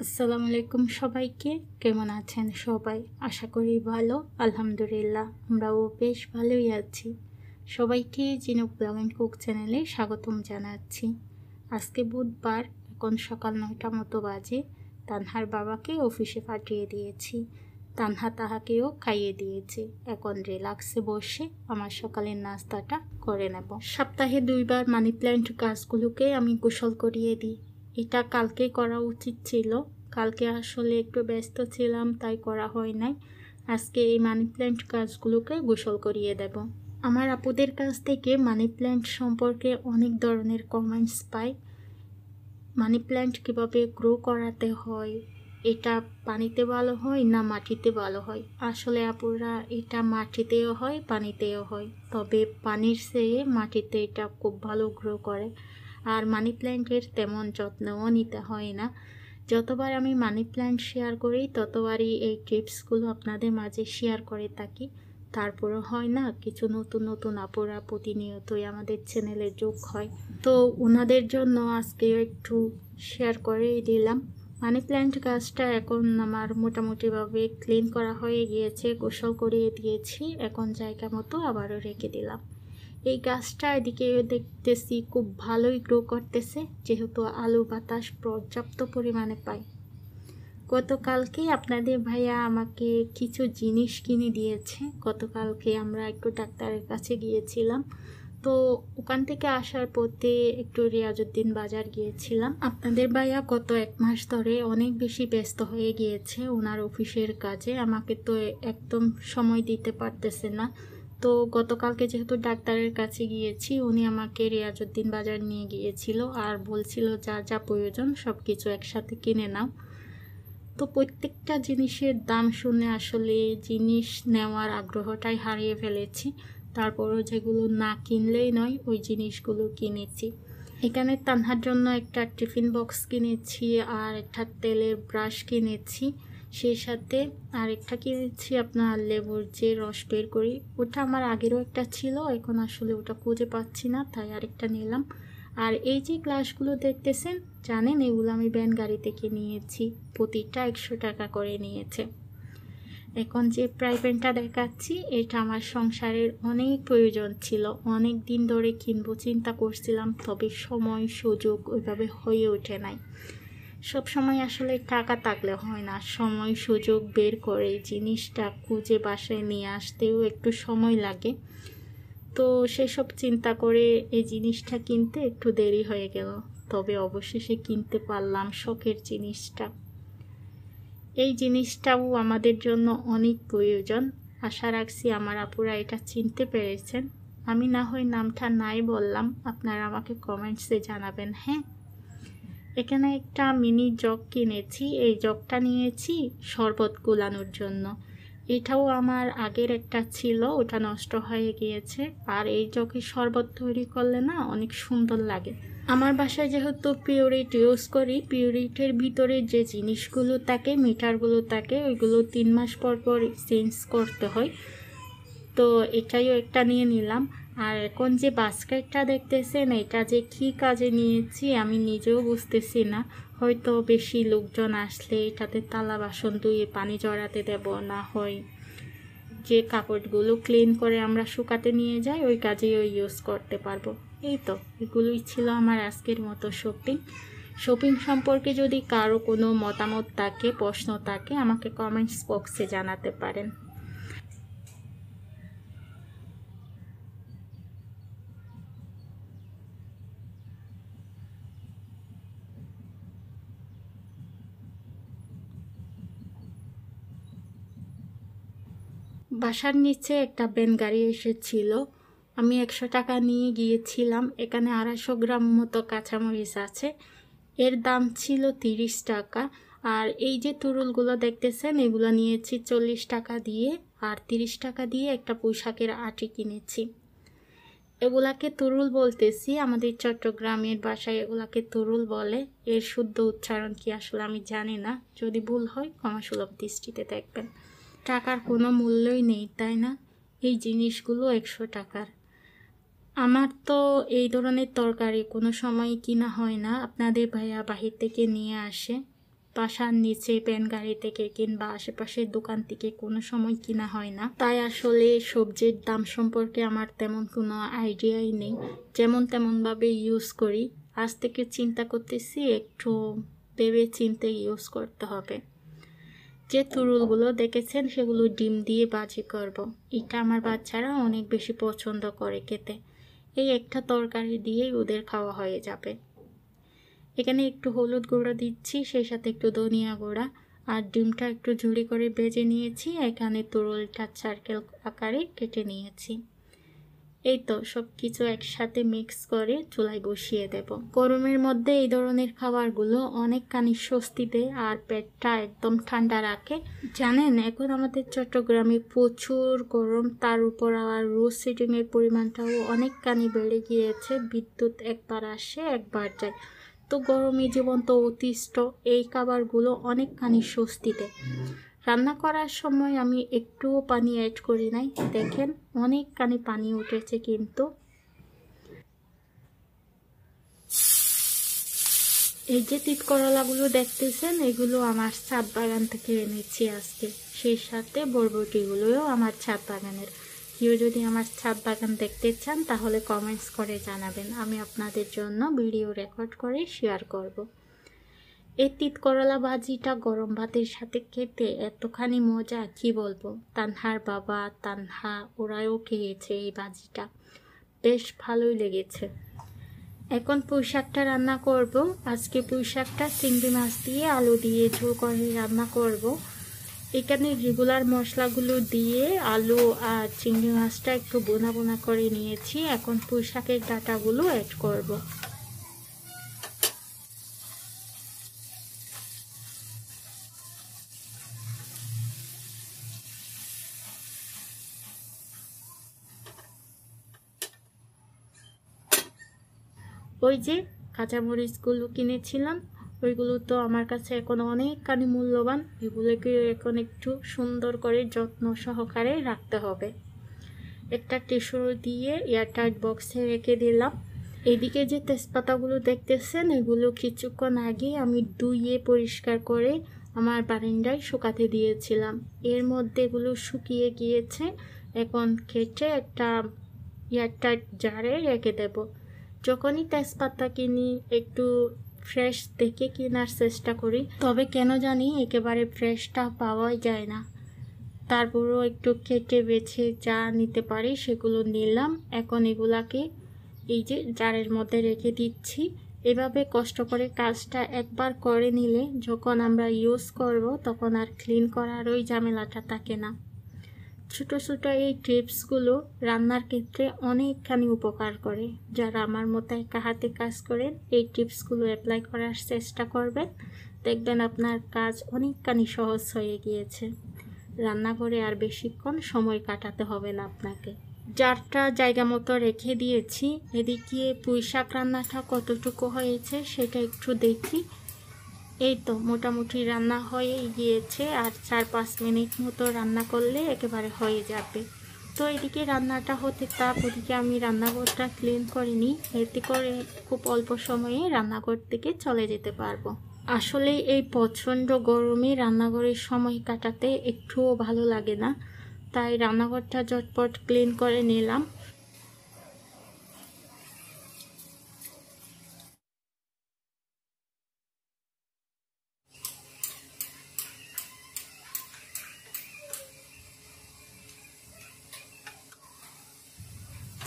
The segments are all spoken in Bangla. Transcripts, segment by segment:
আসসালামু আলাইকুম সবাইকে। কেমন আছেন সবাই? আশা করি ভালো। আলহামদুলিল্লাহ আমরাও বেশ ভালোই আছি। সবাইকে জিনুক ব্লগ অ্যান্ড কুক চ্যানেলে স্বাগতম জানাচ্ছি। আজকে বুধবার, এখন সকাল 9টা মতো বাজে। তানহার বাবাকে অফিসে পাঠিয়ে দিয়েছি, তানহা তাহাকেও খাইয়ে দিয়েছে। এখন রিল্যাক্সে বসে আমার সকালের নাস্তাটা করে নেব। সপ্তাহে 2বার মানি প্ল্যান্ট গাছগুলোকে আমি গোসল করিয়ে দিই। এটা কালকে করা উচিত ছিল, কালকে আসলে একটু ব্যস্ত ছিলাম তাই করা হয় নাই। আজকে এই মানি প্ল্যান্ট গাছগুলোকে গোসল করিয়ে দেব। আমার আপুদের কাছ থেকে মানি প্ল্যান্ট সম্পর্কে অনেক ধরনের কমেন্টস পাই। মানি প্ল্যান্ট কীভাবে গ্রো করাতে হয়, এটা পানিতে ভালো হয় না মাটিতে ভালো হয়? আসলে আপুরা, এটা মাটিতেও হয় পানিতেও হয়, তবে পানির চেয়ে মাটিতে এটা খুব ভালো গ্রো করে। আর মানি প্ল্যান্টের তেমন যত্নও নিতে হয় না। যতবার আমি মানি প্ল্যান্ট শেয়ার করি ততবারই এই টিপসগুলো আপনাদের মাঝে শেয়ার করে থাকি। তারপরও হয় না, কিছু নতুন নতুন আপুরা প্রতিনিয়তই আমাদের চ্যানেলে যোগ হয়, তো ওনাদের জন্য আজকেও একটু শেয়ার করেই দিলাম। মানি প্ল্যান্ট গাছটা এখন আমার মোটামুটিভাবে ক্লিন করা হয়ে গিয়েছে, গোসল করিয়ে দিয়েছি। এখন জায়গা মতো আবারও রেখে দিলাম। এই গাছটা এদিকে দেখতেছি খুব ভালোই গ্রো করতেছে, যেহেতু আলো বাতাস পর্যাপ্ত পরিমাণে পায়। গতকালকে আপনাদের ভাইয়া আমাকে কিছু জিনিস কিনে দিয়েছে। গতকালকে আমরা একটু ডাক্তারের কাছে গিয়েছিলাম, তো ওখান থেকে আসার পথে একটু রিয়াজউদ্দিন বাজার গিয়েছিলাম। আপনাদের ভাইয়া গত 1 মাস ধরে অনেক বেশি ব্যস্ত হয়ে গিয়েছে ওনার অফিসের কাজে, আমাকে তো একদম সময় দিতে পারতেছে না। তো গতকালকে যেহেতু ডাক্তারের কাছে গিয়েছি, উনি আমাকে রিয়াজউদ্দিন বাজার নিয়ে গিয়েছিল আর বলছিল যা যা প্রয়োজন সব কিছু একসাথে কিনে নাও। তো প্রত্যেকটা জিনিসের দাম শুনে আসলে জিনিস নেওয়ার আগ্রহটাই হারিয়ে ফেলেছি। তারপরও যেগুলো না কিনলেই নয় ওই জিনিসগুলো কিনেছি। এখানে তানহার জন্য একটা টিফিন বক্স কিনেছি আর একটা তেলের ব্রাশ কিনেছি, সেই সাথে আরেকটা কিনেছি আপনার লেবুর যে রস বের করি, ওটা আমার আগেরও একটা ছিল, এখন আসলে ওটা খুঁজে পাচ্ছি না তাই আরেকটা নিলাম। আর এই যে গ্লাসগুলো দেখতেছেন, জানেন এগুলো আমি ভ্যান গাড়ি থেকে নিয়েছি, প্রতিটা 100 টাকা করে নিয়েছে। এখন যে ফ্রাই প্যানটা দেখাচ্ছি, এটা আমার সংসারের অনেক প্রয়োজন ছিল, অনেক দিন ধরে কিনবো চিন্তা করছিলাম, তবে সময় সুযোগ ওইভাবে হয়ে ওঠে নাই। সব সময় আসলে টাকা থাকলে হয় না, সময় সুযোগ বের করে জিনিসটা খুঁজে বাসায় নিয়ে আসতেও একটু সময় লাগে। তো সেসব চিন্তা করে এই জিনিসটা কিনতে একটু দেরি হয়ে গেল, তবে অবশেষে কিনতে পারলাম শখের জিনিসটা। এই জিনিসটাও আমাদের জন্য অনেক প্রয়োজন। আশা রাখছি আমার আপুরা এটা চিনতে পেরেছেন। আমি না হয় নামটা নাই বললাম, আপনারা আমাকে কমেন্টসে জানাবেন। হ্যাঁ, এখানে একটা মিনি জগ কিনেছি, এই জগটা নিয়েছি শরবত গোলানোর জন্য। এটাও আমার আগের একটা ছিল, ওটা নষ্ট হয়ে গিয়েছে। আর এই জগে শরবত তৈরি করলে না অনেক সুন্দর লাগে। আমার বাসায় যেহেতু পিউরিট ইউজ করি, পিউরিটের ভিতরে যে জিনিসগুলো থাকে, মিটারগুলো থাকে, ওইগুলো 3 মাস পর পর চেঞ্জ করতে হয়। তো এটাইও একটা নিয়ে নিলাম। আর এখন যে বাস্কেটটা দেখতেছেন, এটা যে কী কাজে নিয়েছি আমি নিজেও বুঝতেছি না। হয়তো বেশি লোকজন আসলে এটাতে থালা বাসন ধুয়ে পানি জড়াতে দেব, না হয় যে কাপড়গুলো ক্লিন করে আমরা শুকাতে নিয়ে যাই ওই কাজেও ইউজ করতে পারবো। এই তো, এগুলোই ছিল আমার আজকের মতো শপিং সম্পর্কে যদি কারো কোনো মতামত থাকে, প্রশ্ন থাকে, আমাকে কমেন্টস বক্সে জানাতে পারেন। বাসার নিচে একটা ভ্যান গাড়ি এসেছিল, আমি 100 টাকা নিয়ে গিয়েছিলাম। এখানে 250 গ্রাম মতো কাঁচামরিচ আছে, এর দাম ছিল 30 টাকা। আর এই যে তুরুলগুলো দেখতেছেন, এগুলো নিয়েছি 40 টাকা দিয়ে, আর 30 টাকা দিয়ে একটা পোশাকের আটি কিনেছি। এগুলাকে তুরুল বলতেছি, আমাদের চট্টগ্রামের ভাষায় এগুলাকে তুরুল বলে। এর শুদ্ধ উচ্চারণ কি আসলে আমি জানি না, যদি ভুল হয় ক্ষমাসুলভ দৃষ্টিতে দেখবেন। টাকার কোনো মূল্যই নেই, তাই না? এই জিনিসগুলো 100 টাকার। আমার তো এই ধরনের তরকারি কোনো সময় কিনা হয় না, আপনাদের ভাইয়া বাহির থেকে নিয়ে আসে। বাসার নিচে প্যান গাড়ি থেকে কিংবা আশেপাশের দোকান থেকে কোনো সময় কিনা হয় না, তাই আসলে সবজির দাম সম্পর্কে আমার তেমন কোনো আইডিয়াই নেই। যেমন তেমনভাবে ইউজ করি। আজ থেকে চিন্তা করতেছি একটু ভেবে চিন্তে ইউজ করতে হবে। যে তুরুলগুলো দেখেছেন সেগুলো ডিম দিয়ে ভাজি করব। এটা আমার বাচ্চারা অনেক বেশি পছন্দ করে খেতে। এই একটা তরকারি দিয়েই ওদের খাওয়া হয়ে যাবে। এখানে একটু হলুদ গুঁড়ো দিচ্ছি, সেই সাথে একটু ধনিয়া গুঁড়া, আর ডিমটা একটু ঝুড়ি করে ভেজে নিয়েছি। এখানে তুরুলটা সার্কেল আকারে কেটে নিয়েছি। এই তো সব কিছু একসাথে মিক্স করে চুলায় বসিয়ে দেব। গরমের মধ্যে এই ধরনের খাবারগুলো অনেকখানি স্বস্তি দেয় আর পেটটা একদম ঠান্ডা রাখে। জানেন, এখন আমাদের চট্টগ্রামে প্রচুর গরম, তার উপর আবার লোডশেডিংয়ের পরিমাণটাও অনেকখানি বেড়ে গিয়েছে। বিদ্যুৎ একবার আসে একবার যায়, তো গরমে জীবন তো অতিষ্ঠ। এই খাবারগুলো অনেকখানি স্বস্তি দেয়। রান্না করার সময় আমি একটুও পানি অ্যাড করি নাই। দেখেন অনেকখানি পানি উঠেছে, কিন্তু এই যে তিত করলাগুলো দেখতেছেন, এগুলো আমার ছাদ বাগান থেকে এনেছি আজকে। সেই সাথে বরবটিগুলোও আমার ছাদ বাগানের। কেউ যদি আমার ছাদ বাগান দেখতে চান তাহলে কমেন্টস করে জানাবেন, আমি আপনাদের জন্য ভিডিও রেকর্ড করে শেয়ার করব। এই তিত করলা ভাজিটা গরম ভাতের সাথে খেতে এতখানি মজা, কি বলবো। তানহার বাবা, তানহা ওরাও খেয়েছে এই ভাজিটা, বেশ ভালোই লেগেছে। এখন পুঁই শাকটা রান্না করব। আজকে পুঁই শাকটা চিংড়ি মাছ দিয়ে আলু দিয়ে ঝোল করে রান্না করব। এখানে রেগুলার মশলাগুলো দিয়ে আলু আর চিংড়ি মাছটা একটু বোনা বোনা করে নিয়েছি। এখন পুঁই শাকের ডাঁটাগুলো অ্যাড করব। ওই যে কাঁচামরিচগুলো কিনেছিলাম, ওইগুলো তো আমার কাছে এখন অনেকখানি মূল্যবান। এগুলোকে এখন একটু সুন্দর করে যত্ন সহকারে রাখতে হবে। একটা টিস্যু দিয়ে এয়ারটাইট বক্সে রেখে দিলাম। এদিকে যে তেজপাতাগুলো দেখতেছেন, এগুলো কিছুক্ষণ আগে আমি ধুয়ে পরিষ্কার করে আমার বারান্দায় শুকাতে দিয়েছিলাম। এর মধ্যে এগুলো শুকিয়ে গিয়েছে। এখন কেটে একটা এয়ারটাইট জারে রেখে দেব। যখনই তেজপাতা কিনি একটু ফ্রেশ দেখে কেনার চেষ্টা করি, তবে কেন জানি একেবারে ফ্রেশটা পাওয়াই যায় না। তারপরও একটু কেটে বেছে যা নিতে পারি সেগুলো নিলাম। এখন এগুলাকে এই যে জারের মধ্যে রেখে দিচ্ছি। এভাবে কষ্ট করে কাজটা একবার করে নিলে যখন আমরা ইউজ করব তখন আর ক্লিন করার ওই ঝামেলাটা থাকে না। ছোটো ছোটো এই টিপসগুলো রান্নার ক্ষেত্রে অনেকখানি উপকার করে। যারা আমার মতো একা হাতে কাজ করেন, এই টিপসগুলো অ্যাপ্লাই করার চেষ্টা করবেন, দেখবেন আপনার কাজ অনেকখানি সহজ হয়ে গিয়েছে। রান্নাঘরে আর বেশিক্ষণ সময় কাটাতে হবে না আপনাকে। জারটা জায়গা মতো রেখে দিয়েছি। এদিকে পুঁই শাক রান্নাটা কতটুকু হয়েছে সেটা একটু দেখি। এই তো মোটামুটি রান্না হয়ে গিয়েছে, আর 4-5 মিনিট মতো রান্না করলে একেবারে হয়ে যাবে। তো এদিকে রান্নাটা হতে থাক, ওদিকে আমি রান্নাঘরটা ক্লিন করে নিই। এতে করে খুব অল্প সময়ে রান্নাঘর থেকে চলে যেতে পারবো। আসলে এই প্রচণ্ড গরমে রান্নাঘরের সময় কাটাতে একটুও ভালো লাগে না, তাই রান্নাঘরটা ঝটপট ক্লিন করে নিলাম।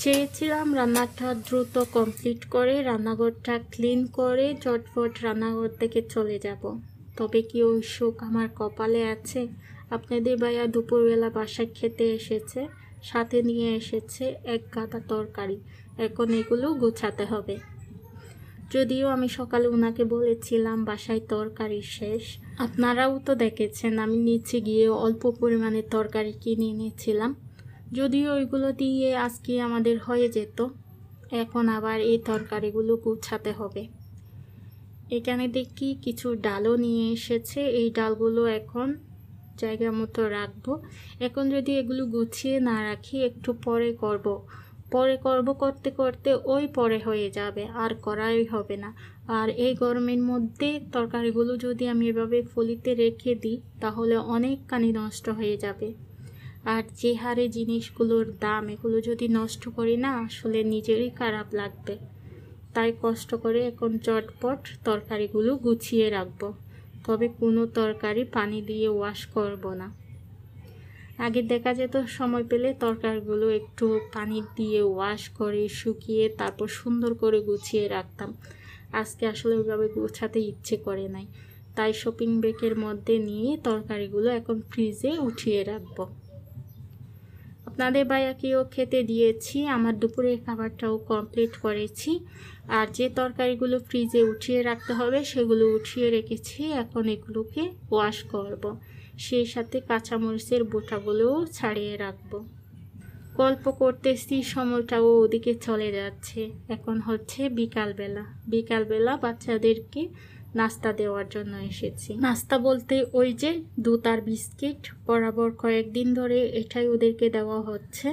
চেয়েছিলাম রান্নাটা দ্রুত কমপ্লিট করে রান্নাঘরটা ক্লিন করে ঝটপট রান্নাঘর থেকে চলে যাব, তবে কি ওই সুখ আমার কপালে আছে? আপনাদের ভাইয়া দুপুরবেলা বাসায় খেতে এসেছে, সাথে নিয়ে এসেছে এক গাদা তরকারি। এখন এগুলো গোছাতে হবে। যদিও আমি সকালে ওনাকে বলেছিলাম বাসায় তরকারি শেষ। আপনারাও তো দেখেছেন আমি নিচে গিয়ে অল্প পরিমাণে তরকারি কিনে এনেছিলাম, যদিও ওইগুলো দিয়ে আজকে আমাদের হয়ে যেত। এখন আবার এই তরকারিগুলো গুছাতে হবে। এখানে দেখি কিছু ডালও নিয়ে এসেছে, এই ডালগুলো এখন জায়গা মতো রাখবো। এখন যদি এগুলো গুছিয়ে না রাখি একটু পরে করব, পরে করব করতে করতে ওই পরে হয়ে যাবে, আর করাই হবে না। আর এই গরমের মধ্যে তরকারিগুলো যদি আমি এভাবে ফলিতে রেখে দিই তাহলে অনেকখানি নষ্ট হয়ে যাবে। আর যে হারে জিনিসগুলোর দাম, এগুলো যদি নষ্ট করি না আসলে নিজেরই খারাপ লাগবে। তাই কষ্ট করে এখন চটপট তরকারিগুলো গুছিয়ে রাখবো। তবে কোনো তরকারি পানি দিয়ে ওয়াশ করব না। আগে দেখা যেত সময় পেলে তরকারিগুলো একটু পানি দিয়ে ওয়াশ করে শুকিয়ে তারপর সুন্দর করে গুছিয়ে রাখতাম। আজকে আসলে ওইভাবে গোছাতে ইচ্ছে করে নাই, তাই শপিং ব্যাগের মধ্যে নিয়ে তরকারিগুলো এখন ফ্রিজে উঠিয়ে রাখবো। আপনাদের ভাইয়াকেও খেতে দিয়েছি, আমার দুপুরের খাবারটাও কমপ্লিট করেছি। আর যে তরকারিগুলো ফ্রিজে উঠিয়ে রাখতে হবে সেগুলো উঠিয়ে রেখেছি, এখন এগুলোকে ওয়াশ করব। সেই সাথে কাঁচামরিচের বোঁটাগুলোও ছাড়িয়ে রাখবো। গল্প করতেছি, সময়টাও ওদিকে চলে যাচ্ছে। এখন হচ্ছে বিকালবেলা বাচ্চাদেরকে নাস্তা দেওয়ার জন্য এসেছি। নাস্তা বলতে ওই যে দুধ আর বিস্কিট, বরাবর কয়েকদিন ধরে এটাই ওদেরকে দেওয়া হচ্ছে।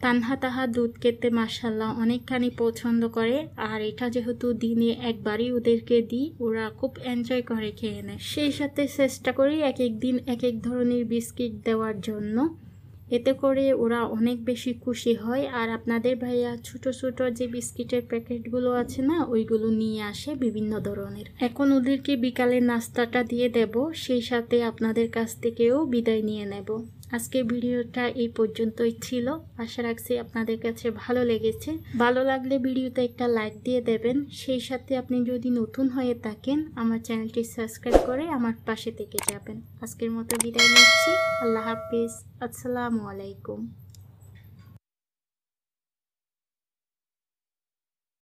তানহা দুধ খেতে মাশাআল্লাহ অনেকখানি পছন্দ করে, আর এটা যেহেতু দিনে একবারই ওদেরকে দিই, ওরা খুব এনজয় করে খেয়ে নেয়। সেই সাথে চেষ্টা করি এক এক দিন এক এক ধরনের বিস্কিট দেওয়ার জন্য, এতে করে ওরা অনেক বেশি খুশি হয়। আর আপনাদের ভাইয়া ছোট ছোট যে বিস্কিটের প্যাকেটগুলো আছে না, ওইগুলো নিয়ে আসে বিভিন্ন ধরনের। এখন ওদেরকে বিকালে নাস্তাটা দিয়ে দেব, সেই সাথে আপনাদের কাছ থেকেও বিদায় নিয়ে নেব। আজকের ভিডিওটা এই পর্যন্তই ছিল। আশা রাখছি আপনাদের কাছে ভালো লেগেছে। ভালো লাগলে ভিডিওতে একটা লাইক দিয়ে দেবেন। সেই সাথে আপনি যদি নতুন হয়ে থাকেন আমার চ্যানেলটি সাবস্ক্রাইব করে আমার পাশে থেকে যাবেন। আজকের মতো বিদায় নিচ্ছি। আল্লাহ হাফিজ। আসসালামু আলাইকুম।